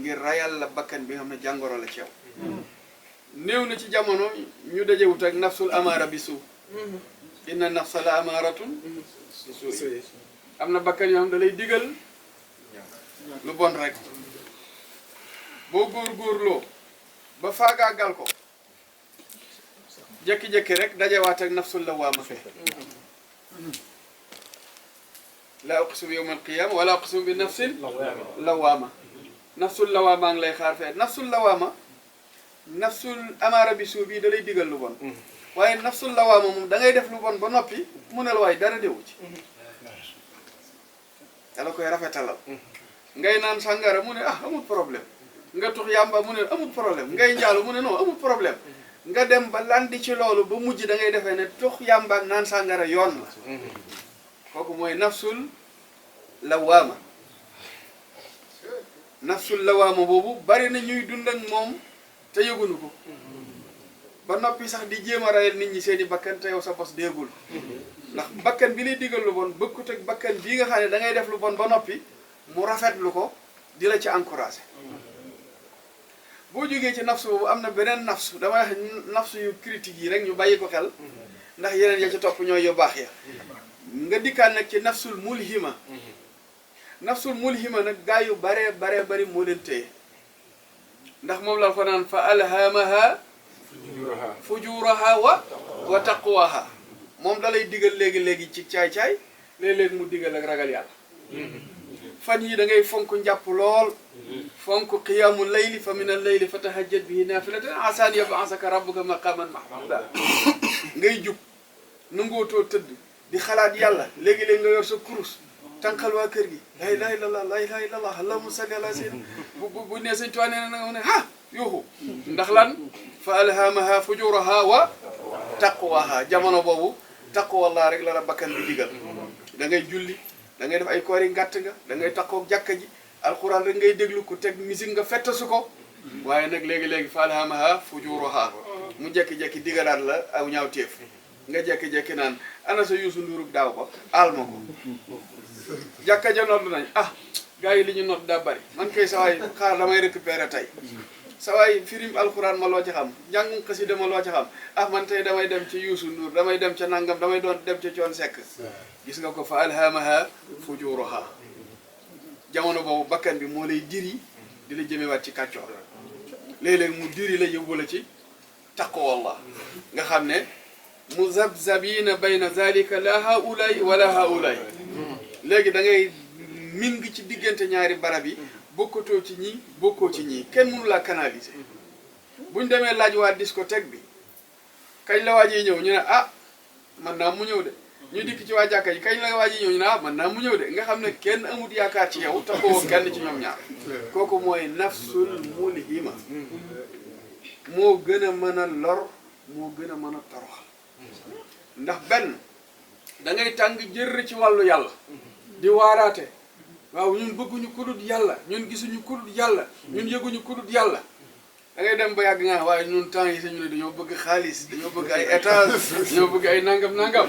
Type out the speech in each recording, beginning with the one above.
ngir rayal la bakkan bi nga xam ne jàngoro la ci yow néew na ci jamono ñu dajewut ak nafsul amaara bi suu inna nafsa la amaaratun bi suu am na bakkan yoo xam da lay digal lu bon rek boo góorgóorloo ba faagaagal ko jékki-jékki rek dajewaat ak nafsul lawaama laa uqsimu yawma alqiyaama wala uqsimu bi nafsil lawaama nafsul lawaama ngi lay xaar fee nafsul lawaama nafsul amaara bi suu bii da lay digal lu bon waaye nafsul lawaama moom da ngay def lu bon ba noppi mu ne la waaye dara dewu ci dala koy rafetalal ngay naan sàngara mu ne ah amul problème nga tux yàmba mu ne amul problème ngay njaalu mu ne non amul problème nga dem ba landi ci loolu ba mujj da ngay defee ne tux yàmba ak naan sàngara yoon la kooku mooy nafsul lawaama nafsul lawaama boobu bari na ñuy dund ak moom te yëgunu ko ba noppi sax di jéem a rayal nit ñi seeni bakkan te yow sa bos déegul ndax bakkan bi lay digal lu bon bëkkut ak bakkan bii nga xam ne da ngay def lu bon ba noppi mu rafetlu ko di la ci encouragé boo jógee ci nafsu boobu am na beneen nafsu damay wax nafsu yu critique yi rek ñu bàyyi ko xel ndax yeneen ya ci topp ñooy yu baax ya nga dikkaan nag ci nafsul mulhima nafsul mulhima nag gaa yu baree bari moo leen téye ndax moom la ko naan fa alhamaha fujuraha wa taqwaha moom da lay digal léegi ci caay-caay léeg-léeg mu digal ak ragal yàlla fan yi da ngay fonk njàpp lool fonk qiyaamu layli fa min al layli fa tahajjat bihi naafilatan asaa an yab'asaka rabbuka maqaaman mahmuuda ngay jug nangootoo tëdd di xalaat yàlla léegi-léegi nga yor sa kurus tànqal waa kër gi la ilaha illallah la ilaha illallah allahumma salli ala sayyidina bu nee sëñ Tuubaa nee na nga ne ha yuuxu ndax lan fa alhamaha fujuraha wa taqwaha jamono boobu taqwallah rek la la bakkan bi digal da ngay julli da ngay def ay koori ngàtt nga da ngay takkoog jàkka ji alxuraan rek ngay déglu ku teg musique nga fettasu ko waaye nag léegi-léegi fa alhamaha fujuraha mu jekki-jekki digalaat la aw ñaaw téef nga jekki-jekki naan ana sa Youssou Ndourug daaw ba aal ma ko jàkka ja nodd nañ ah gars yi li ñu nodd daa bari man kay sawaay xaar damay récupérer tey sawaay firim alxuraan ma loo ci xam njàngum xasida ma loo ci xam ah man tey damay dem ci Youssou Ndour damay dem ca nangam damay doon dem ca Thione Seck gis nga ko fa alhamaha fujuraha jamono boobu bakkan bi moo lay diri di la jëmewaat ci kàccoor léeg-léeg mu diri la yóbbu la ci taqwallah nga xam ne muzabzabina bayna zalika la haulay wala haulay léegi da ngay ming ci diggante ñaari barab yi bokkatoo ci ñii bokkoo ci ñii kenn mënu laa canaliser buñ demee laaj waa discothèque bi kañ la waaj yi ñëw ñu ne ah man naa mu ñëw de ñu dikk ci waa jàkka ji kañ la waaj yi ñëw ñu ne ah man naa mu ñëw de nga xam ne kenn amut yaakaar ci yow te koo kenn ci ñoom ñaar kooku mooy nafsul mulhima moo gën a mën a lor moo gën a mën a toroxal ndax benn da ngay tàng jër ci wàllu yàlla di waaraate waaw ñun bëgguñu ku dul yàlla ñun gisuñu ku dul yàlla ñun yëguñu ku dul yàlla da ngay dem ba yàgg nga waaye ñun temps yi sañu ne dañoo bëgg xaalis dañoo bëgg ay étage dañoo bëgg ay nangam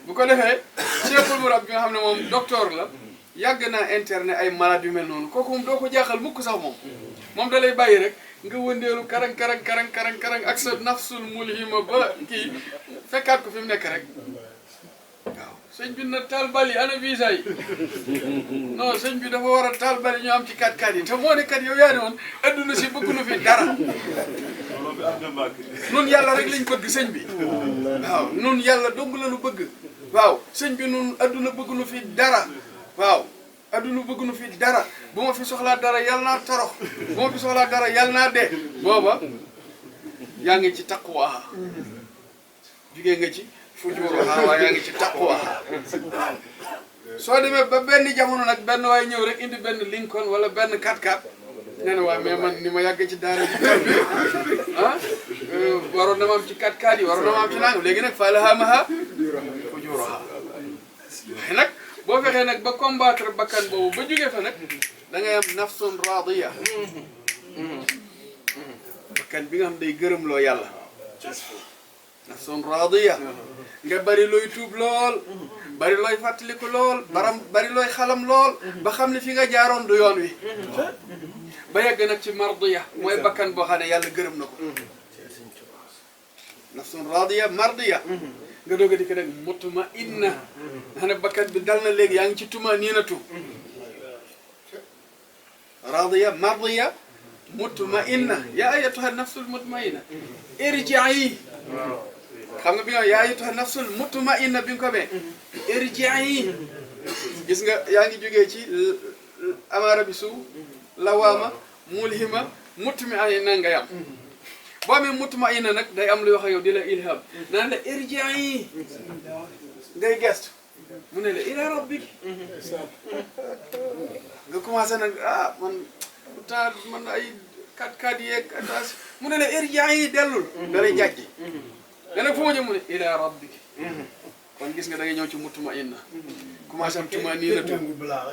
bu ko defee cheikhul murab bi nga xam ne moom docteur la yàgg naa internet ay malade yu mel noonu kooku moom doo ko jaaxal mukk sax moom da lay bàyyi rek nga wëndeelu karang ak sa nafsul mulhima ba kii fekkaat ko fi mu nekk rek waaw sëñ bi na taal bali ana visa yi non sëñ bi dafa war a taal bali ñu am ci 4x4 yi te moo ne kat yow yaa ne woon adduna si bëggunu fi dara nun yàlla rek lañ bëgg sëñ bi waaw nun yàlla dong la nu bëgg waaw sëñ bi nun adduna bëggunu fi dara waaw adduna bëggunu fi dara bu ma fi soxlaa dara yàlla naa torox bu ma fi soxlaa dara yàlla naa dee booba yaa ngi ci taqwa jugee nga ci fujuruha waaye yaa ngi ci taqwa soo demee ba benn jamono nag benn waaye ñëw rek indi benn Lincoln wala benn 4x4 nee na waaye mais man ni ma yàggee ci daara ji bi ah waroon na ma am ci 4x4 yi waroon na ma am ci nangam léegi nag fa alhamaha fujuruha waaye nag boo fexee nag ba combattre bakkan boobu ba jógee fa nag da ngay am nafsun radiya bakkan bi nga xam day gërëm loo yàlla nafsun radiya nga bari looy tuub lool bari looy fàttaliku lool bari looy xalam lool ba xam ne fi nga jaaroon du yoon wi ba yegg nag ci mardiya mooy bakkan boo xam ne yàlla gërëm na ko nafsun radiya mardiya nga doog a di ko nag mutmainna nga xam ne bakkan bi dal na léegi yaa ngi ci tumaninatu radiya mardiya mutmainna yaa ayyatuha nafsul mutmainna irji'i xam nga bi nga yaa ayyatuha nafsul mutmainna bi nga ko bee irji'i gis nga yaa ngi jógee ci amaara bi suuf lawaama mulhima mutmainna nga yam boo amee mutmainna nag day am luy wax ak yow di la ilham naan la irji'i ngay gestu mu ne la ila rabbiki nga commencé nag ah man ay 4x4 yeeg attache mu ne la irji'i dellul da lay jàjji nga ne fu ma jëm mu ne ila rabbiki kon gis nga da ngay ñëw ci mutmainna commencé am tumaninatu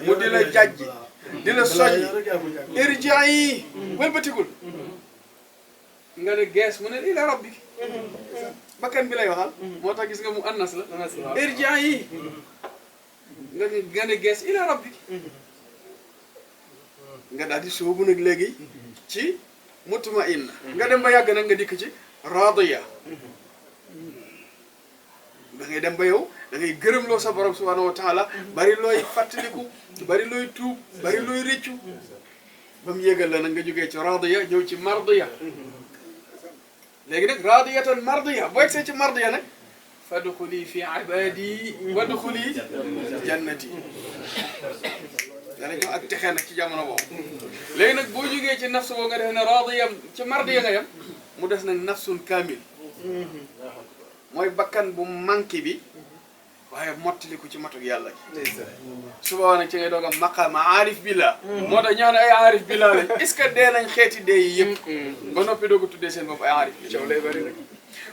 mu di la jàjji di la soññ irji'i wëlbatigul nga ne gees mu ne ila rabbiki bakkan bi lay waxal moo tax gis nga mu annas la irji'i nga ne gees ila rabbiki nga daal di soobu nag léegi ci mutmainna nga dem ba yàgg nag nga dikk ci radiya da ngay dem ba yow da ngay gërëmloo sa borom subhanahu wa taala bari looy fàttaliku bari looy tuub bari looy rëccu ba mu yégal la nag nga jógee ci radiya ñëw ci mardiya léegi nag radiyatan mardiya boo egsee ci mardiya nag fadxuli fi ibadi wadxuli jannati dana ñëw ak texee nag ci jamono boobu léegi nag boo jógee ci nafsu boo nga def ne radiya ci mardiya nga yem mu des nag nafsun kaamil mooy bakkan bu manqué bi waaye mottaliku ci matuk yàlla gi suba nag ci ngay doog a maqaama aarif billah moo tax ñaan ay aarif billah lañ est ce que dee nañ xeeti dee yi yëpp ba noppi doog a tuddee seen bopp ay aarif billah lay bari rek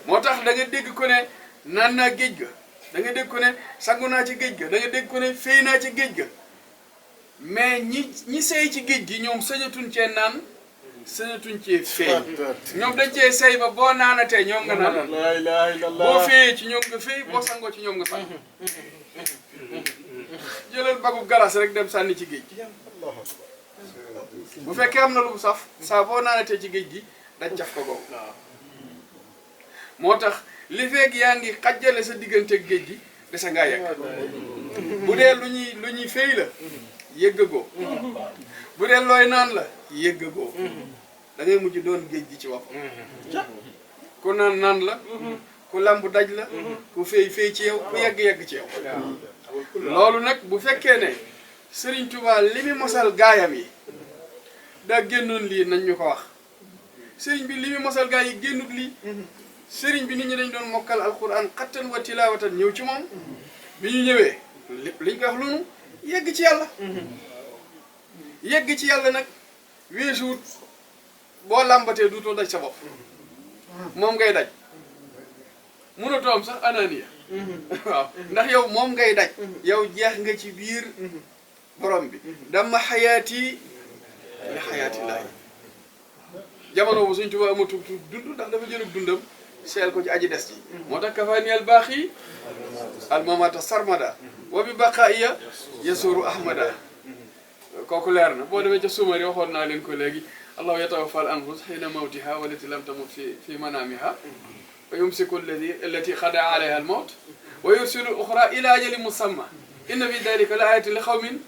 moo tax da nga dégg ko ne naan naa géej ga da nga dégg ko ne sangu naa ci géej ga da nga dégg ko ne féy naa ci géej ga mais ñi sey ci géej gi ñoom sañatuñ cee naan sañatuñ cee feey ñoom dañ cee sey ba boo naanatee ñoom nga naan la ilaha illallah boo feeyee ci ñoom nga feey boo sangoo ci ñoom nga sang jëlal bagub galas rek dem sànni ci géej gi bu fekkee am na lu saf saa boo naanatee ci géej gi dañ caf ko boobu moo tax li feeg yaa ngi xajjale sa diggante géej gi desa ngaa yegg bu dee lu ñuy feey la yëggagoo bu dee looy naan la yëggagoo da ngay mujj doon géej gi ci wax ku naan la ku lamb daj la ku feey ci yow ku yegg ci yow loolu nag bu fekkee ne Serigne Touba li mu mosal gaayam yi daa génnoon lii nañ ñu ko wax Serigne bi li mu mosal gaay yi génnut lii Serigne bi nit ñi dañ doon mokkal alquran xattan wa tilaawatan ñëw ci moom bi ñu ñëwee lépp liñ ko wax loonu yegg ci yàlla yegg ci yàlla nag weesuut boo làmbatee duutoo daj sa bopp moom ngay daj mënatoo am sax ananiya waaw ndax yow moom ngay daj yow jeex nga ci biir borom bi dama xayaati li xayaati laay jamono bu Sëñ Tuubaa amatul dund ndax dafa jëlug dundam seel ko ci aji des yi moo tax kafaani al baaxi al mamata sarmada wa bi baqaaiya yasuru ahmada kooku leer na boo demee ca sumari waxoon naa leen ko léegi allahu yatawaffa al anfus xiina mawtiha walati lam tamut fi manamiha wa yumsiku allati xada alayha al mawt wa yursilu al uxra ila ajali musamma inna fi dalika la ayatin li xawmin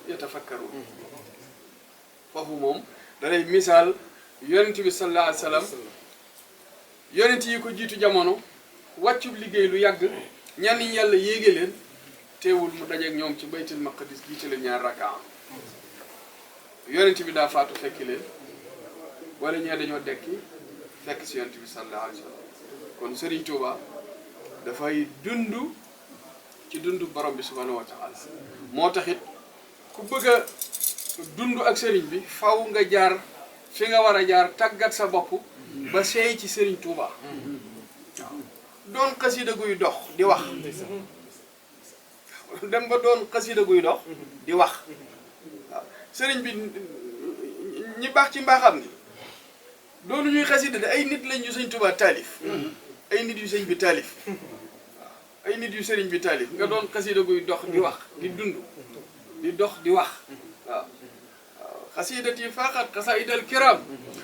yatafakkarun foofu moom dalay misaal yonent bi sallallahu alayhi wa sallam yonent yi ko jiitu jamono wàccub liggéey lu yàgg ñan ñi yàlla yéege leen teewul mu dajeeg ñoom ci baytul maqdis jiite leen ñaar rakaa yonent bi daa faatu fekki leen wala ñee dañoo dekki fekk si yonent bi sallallahu alayhi wa sallam kon Serigne Touba dafay dund ci dund borom bi subhanahu wa taala moo taxit ku bëgg a dund ak Serigne bi faw nga jaar fi nga war a jaar tàggat sa bopp ba seey ci Serigne Touba waaw doon xasida guy dox di wax dem ba doon xasida guy dox di wax waaw Serigne bi ñi baax ci mbaaxam ni doonu ñuy xasida de ay nit lañ yu Sëñ Touba taalif ay nit yu sëñ bi taalif waaw ay nit yu Serigne bi taalif nga doon xasida guy dox di wax di dund di dox di wax waaw xasidati faqat xasaidal kiram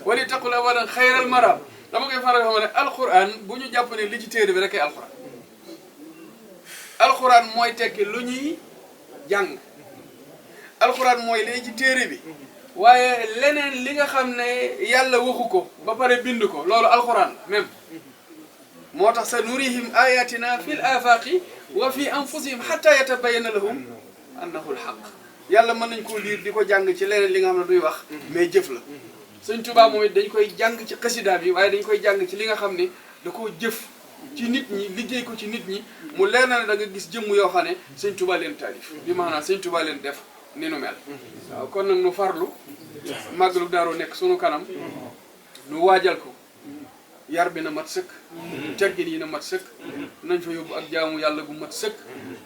wali taqul abadan xayral maram dama koy faral xam ne alquran bu ñu jàpp ne li ci téere bi rek ay alquran alquran mooy tekki lu ñuy jàng alquran mooy lay ci téere bi waaye leneen li nga xam ne yàlla waxu ko ba pare bind ko loolu alquran la même moo tax sa nurihim ayatina fil afaqi wa fi anfusihim hatta yatabayyana lahum annahu alhaq yàlla mën nañ koo liir di ko jàng ci leneen li nga xam ne duy wax mais jëf la Sëñ Tuubaa moom it dañ koy jàng ci xasida bi waaye dañ koy jàng ci li nga xam ne da koo jëf ci nit ñi liggéey ko ci nit ñi mu leer na ne da nga gis jëmm yoo xam ne Sëñ Tuubaa leen taalif bi maanaam Sëñ Tuubaa leen def ni nu mel waaw kon nag nu farlu màggalu Daaru nekk sunu kanam nu waajal ko yar bi na mat sëkk teggin yi na mat sëkk nañ fa yóbbu ak jaamu yàlla gu mat sëkk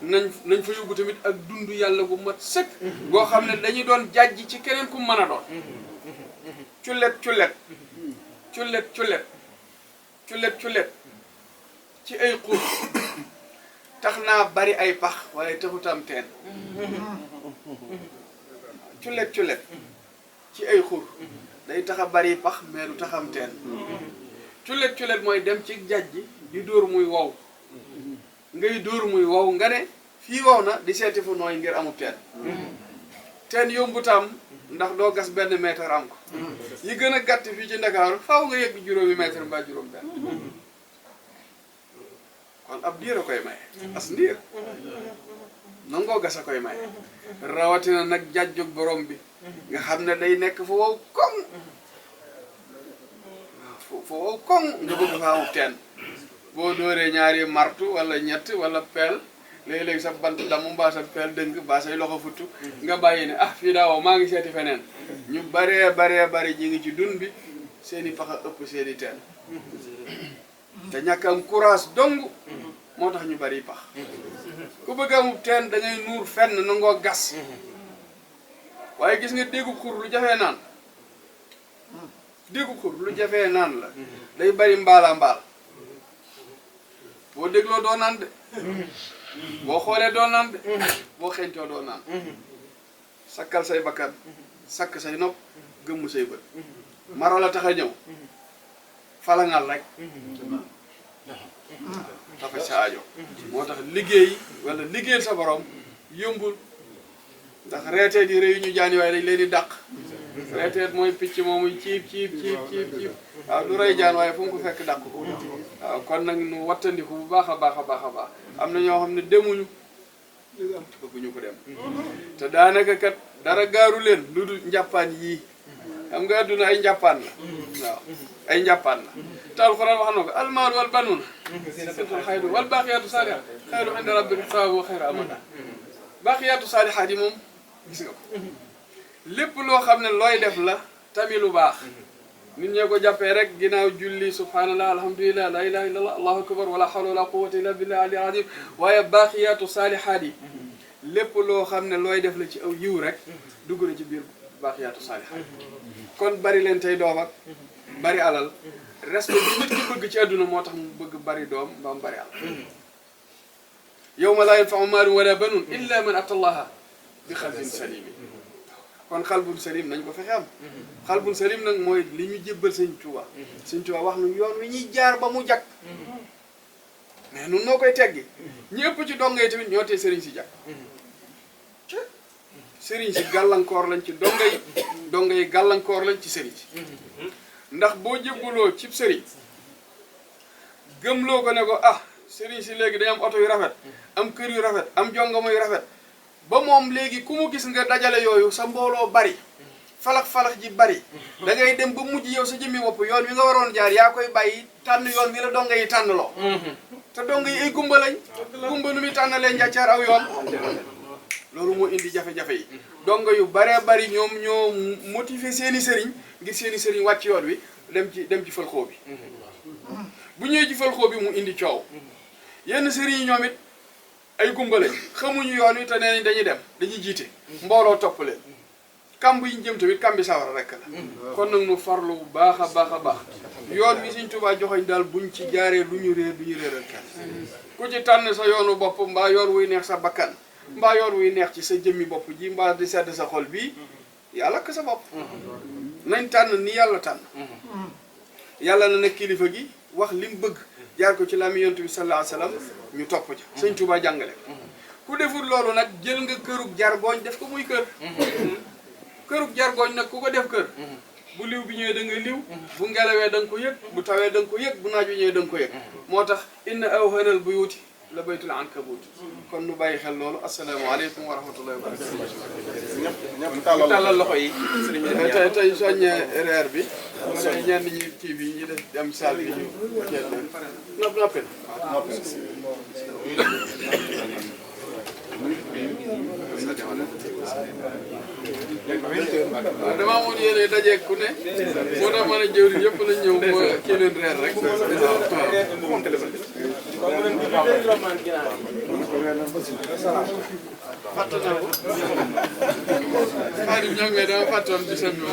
nañ fa yóbbu tamit ak dund yàlla gu mat sëkk goo xam ne dañuy doon jàjj ci keneen ku mën a doon cullet cullet cullet cullet cullet cullet ci ay xur tax naa bari ay pax waaye taxutam teen cullet cullet ci ay xur day tax a bari pax mais du taxam teen cullet cullet mooy dem ci jajj di dóor muy wow ngay dóor muy wow nga ne fii wow na di seeti fu nooy ngir amul teen yombu tam ndax doo gas benn mètre am ko yi gën a gàtt fii ci Ndakaaru faaw nga yegg juróomi mètre mbaa juróom benn kon ab diir a koy maye as ndiir nangoo gas a koy maye rawatina nag jajjug borom bi nga xam ne day nekk fa wow koŋ fa wow koŋ nga bëgg fa amub teen boo dóoree ñaari martu wala ñett wala peel léeg-léeg sa bant damu mbaa sa peel dëng mbaa say loxo futtu nga bàyyi ne ah fii daaw maa ngi seeti feneen ñu baree ji ngi ci dun bi seeni paxa ëpp seeni teen te ñàkk am courage dong moo tax ñu bari pax ku bëgg amub teen da ngay nuur fenn nangoo gas waaye gis nga déggu xur lu jafee naan déggu xur lu jafee naan la day bari mbaala mbaal boo dégloo doo naan de boo xoolee doo naan de boo xeeñtoo doo naan sakkal say bakkan sakk say nopp gëmm say bët maro la tax a ñëw falangal rek dafa sa aajo moo tax liggéey wala liggéeyal sa borom yombul ndax reeteet yi réew yi ñu jaani waaye dañ leen di dàq reeteet mooy picc moomu ciib waaw du rey jaan waaye fu mu ko fekk dàq ko waaw kon nag nu wattandiku bu baax a baax am na ñoo xam ne demuñu bëgguñu ko dem te daanaka kat dara gaaru leen lu dul njàppaan yii xam nga adduna ay njàppaan la waaw ay njàppaan la te alxuraan wax na ko almaal wal banuuna zinatul xayri wal baaqiyaatu saalihaat xayrun inda rabbika sawaaban wa xayru amalan baaqiyaatu saalihaat yi moom gis nga ko lépp loo xam ne looy def la tamit lu baax nit ñee ko jàppee rek ginnaaw julli subhanallah alhamdulillah la ilaha illallah allahu akbar wala hawla wala quwwata illa billahi ali azim waaye baaqiyaatu saalihaat yi lépp loo xam ne looy def la ci aw yiw rek dugg na ci biir baaqiyaatu saalihaat kon bari leen tey doom ak bari alal respect bi nit ki bëgg ci àdduna moo tax mu bëgg bari doom ba mu bari alal yawma laa yanfa'u maalun wala banuun illa man ata allaha bi qalbin salim kon xalbun salim nañ ko fexe am xalbun salim nag mooy li ñu jébbal Sëñ Tuubaa Sëñ Tuubaa wax nu yoon wi ñuy jaar ba mu jag mais nun noo koy teggi ñëpp ci donga yi tamit ñoo tee sëriñ si jag sëriñ si gàllankoor lañ ci donga yi gàllankoor lañ ci sëriñ si ndax boo jébbaloo cib sëriñ gëmloo ko ne ko ah sëriñ si léegi dañ am oto yu rafet am kër yu rafet am jongama yu rafet ba moom léegi ku mu gis nga dajale yooyu sa mbooloo bari falax ji bari da ngay dem ba mujj yow sa jëmmi bopp yoon wi nga waroon jaar yaa koy bàyyi tànn yoon wi la donga yi tànn loo te donga yi ay gumba lañ gumba nu muy tànnalee njàccaar aw yoon loolu moo indi jafe-jafe yi donga yu baree bari ñoom ñoo motiver seeni sëriñ ngir seeni sëriñ wàcc yoon wi dem ci fëlxoo bi bu ñëwee ci fëlxoo bi mu indi coow yenn sëriñ yi ñoom it ay gumba lañ xamuñu yoon wi te nee nañ dañuy jiite mbooloo topp leen kamb yi ñu jëm tamit kambi sawara rek la kon nag nu farlu bu baax a baax yoon wi Sëñ Tuubaa joxoñ daal buñ ci jaaree lu ñu réer du ñu réeral kenn ku ci tànn sa yoonu bopp mbaa yoon wuy neex sa bakkan mbaa yoon wuy neex ci sa jëmmi bopp ji mbaa di sedd sa xol bii yaa lakk sa bopp nañ tànn ni yàlla tànn yàlla na nekk kilifa gi wax li mu bëgg jaar ko ci lami yonent bi sallallahu alayhi wasallam ñu topp ca sëñ Tuubaa jàngale ku deful loolu nag jël nga kërug jargooñ def ko muy kër kërug jargooñ nag ku ko def kër bu liw bi ñëwee da nga liw bu ngelawee da nga ko yëg bu tawee da nga ko yëg bu naaj bi ñëwee da nga ko yëg moo tax inna awhanal buyuti la baytul ankabut kon nu bàyyi xel loolu asalaamaaleykum wa rahmatullahi wa barakatu ñëpp tàllal loxo yi tey soññee reer bi ñenn ñi kii bi ñi def dem saal bi ñu noppi waaw damaa amoon yéene dajeeg ku ne moo tax ma ne jëwriñ yëpp lañ ñëw ma kii leen reer rek fàtte naa ko xaadim ñoom dama fàttoon bisam bi